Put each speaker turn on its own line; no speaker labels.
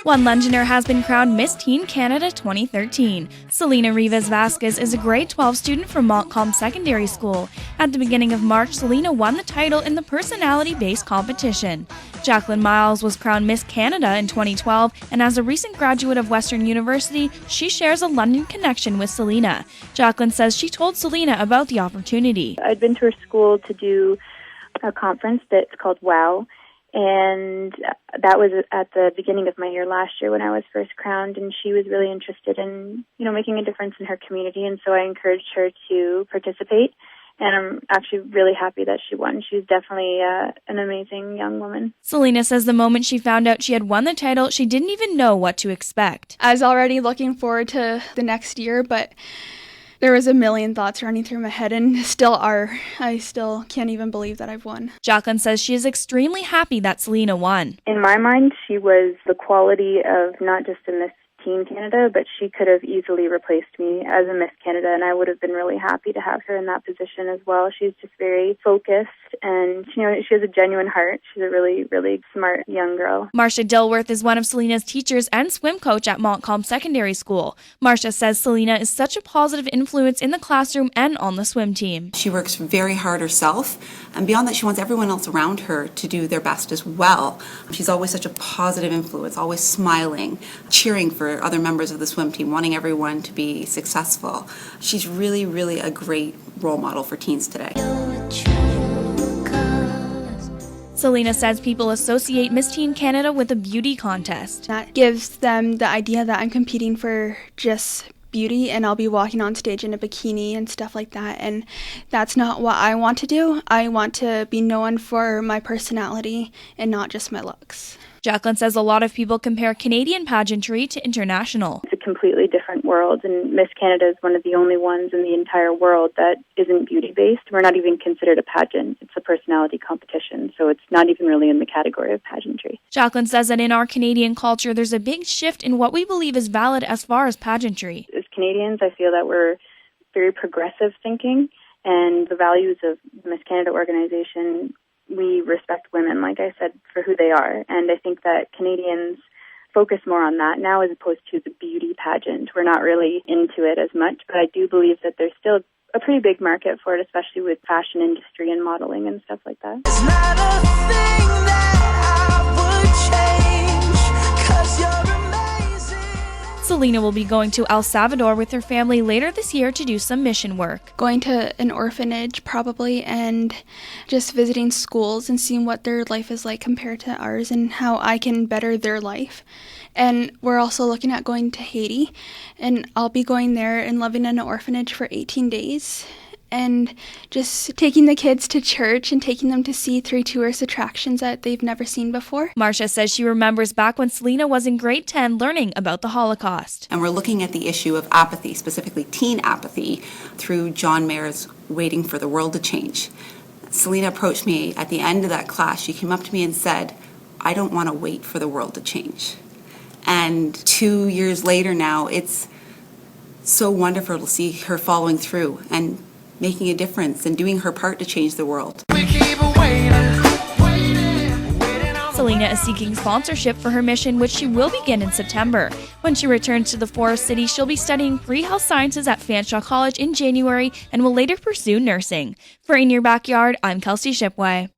One Londoner has been crowned Miss Teen Canada 2013. Selena Rivas-Vasquez is a grade 12 student from Montcalm Secondary School. At the beginning of March, Selena won the title in the personality-based competition. Jaclyn was crowned Miss Canada in 2012, and as a recent graduate of Western University, she shares a London connection with Selena. Jaclyn says she told Selena about the opportunity.
I'd been to her school to do a conference that's called WOW, and that was at the beginning of my year last year when I was first crowned, and she was really interested in, making a difference in her community, and so I encouraged her to participate, and I'm actually really happy that she won. She's definitely an amazing young woman.
Selena says the moment she found out she had won the title, she didn't even know what to expect.
I was already looking forward to the next year, but there was a million thoughts running through my head, and still are. I still can't even believe that I've won.
Jaclyn says she is extremely happy that Selena won.
In my mind, she was the quality of not just a Miss Teen Canada, but she could have easily replaced me as a Miss Canada, and I would have been really happy to have her in that position as well. She's just very focused, and she has a genuine heart. She's a really, really smart young girl.
Marsha Dilworth is one of Selena's teachers and swim coach at Montcalm Secondary School. Marsha says Selena is such a positive influence in the classroom and on the swim team.
She works very hard herself, and beyond that, she wants everyone else around her to do their best as well. She's always such a positive influence, always smiling, cheering for other members of the swim team, wanting everyone to be successful. She's really, really a great role model for teens today.
Selena says people associate Miss Teen Canada with a beauty contest.
That gives them the idea that I'm competing for just beauty, and I'll be walking on stage in a bikini and stuff like that, and that's not what I want to do. I want to be known for my personality and not just my looks.
Jaclyn says a lot of people compare Canadian pageantry to international.
It's a completely different world, and Miss Canada is one of the only ones in the entire world that isn't beauty-based. We're not even considered a pageant. It's a personality competition, so it's not even really in the category of pageantry.
Jaclyn says that in our Canadian culture, there's a big shift in what we believe is valid as far as pageantry.
As Canadians, I feel that we're very progressive thinking, and the values of the Miss Canada organization, we respect women, like I said, for who they are. And I think that Canadians focus more on that now as opposed to the beauty pageant. We're not really into it as much, but I do believe that there's still a pretty big market for it, especially with fashion industry and modeling and stuff like that.
It's not a thing that I would change, 'cause you're amazing.
Selena will be going to El Salvador with her family later this year to do some mission work.
Going to an orphanage probably, and just visiting schools and seeing what their life is like compared to ours and how I can better their life. And we're also looking at going to Haiti, and I'll be going there and living in an orphanage for 18 days. And just taking the kids to church and taking them to see 3 tourist attractions that they've never seen before.
Marsha says she remembers back when Selena was in grade 10 learning about the Holocaust.
And we're looking at the issue of apathy, specifically teen apathy, through John Mayer's Waiting for the World to Change. Selena approached me at the end of that class. She came up to me and said, "I don't want to wait for the world to change." And 2 years later now, it's so wonderful to see her following through and making a difference and doing her part to change the world.
Selena is seeking sponsorship for her mission, which she will begin in September. When she returns to the Forest City, she'll be studying pre-health sciences at Fanshawe College in January and will later pursue nursing. For In Your Backyard, I'm Kelsey Shipway.